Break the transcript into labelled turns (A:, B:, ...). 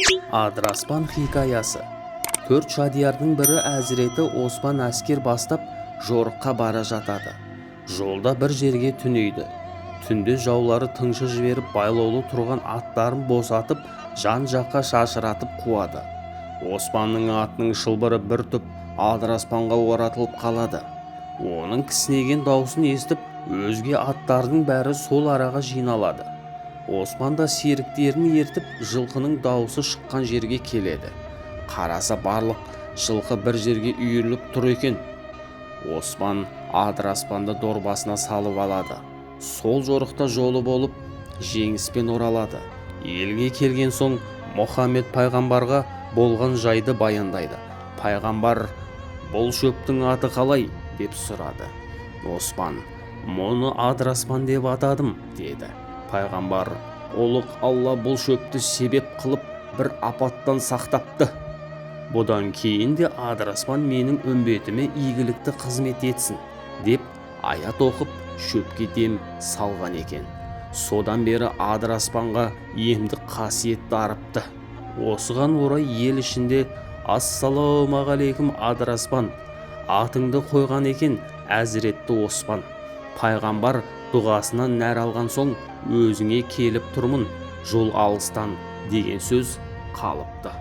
A: Адыраспан хикаясы. Төрт шадиярдың бірі әзіреті Оспан әскер бастап жорыққа бара жатады. Жолда бір жерге түнейді. Түнде жаулары тыңшы жіберіп байлаулы тұрған аттарын босатып, жан-жаққа шашыратып қуады. Оспанның атының шылбыры бір түп Адыраспанға оратылып қалады. Оның кісінеген даусын естіп, өзге аттардың бәрі сол араға жиналады. Оспан да серіктерін ертіп жылқының даусы шыққан жерге келеді. Қараса барлық жылқы бір жерге үйіріліп тұр екен. Оспан Адыраспанды дорбасына салып алады. Сол жорықта жолы болып жеңіспен оралады. Елге келген соң Мұхаммед пайғамбарға болған жайды баяндайды. Пайғамбар: "Бұл шөптің аты қалай?" деп сұрады. Оспан: "Мұны Адыраспан деп атадым" деді. Пайғамбар: "Ұлық Алла бұл шөпті себеп қылып бір апаттан сақтапты. Бұдан кейін де Адыраспан менің үмбетіме игілікті қызмет етсін" деп аят оқып шөпке дем салған екен. Содан бері Адыраспанға емдік қасиет дарыпты. Осыған орай ел ішінде "Ассалаумағалейкум Адыраспан, атыңды қойған екен әзіретті Оспан. Пайғамбар дұғасынан нәр алған соң өзіңе келіп тұрмын, жол алыстан" деген сөз қалыпты.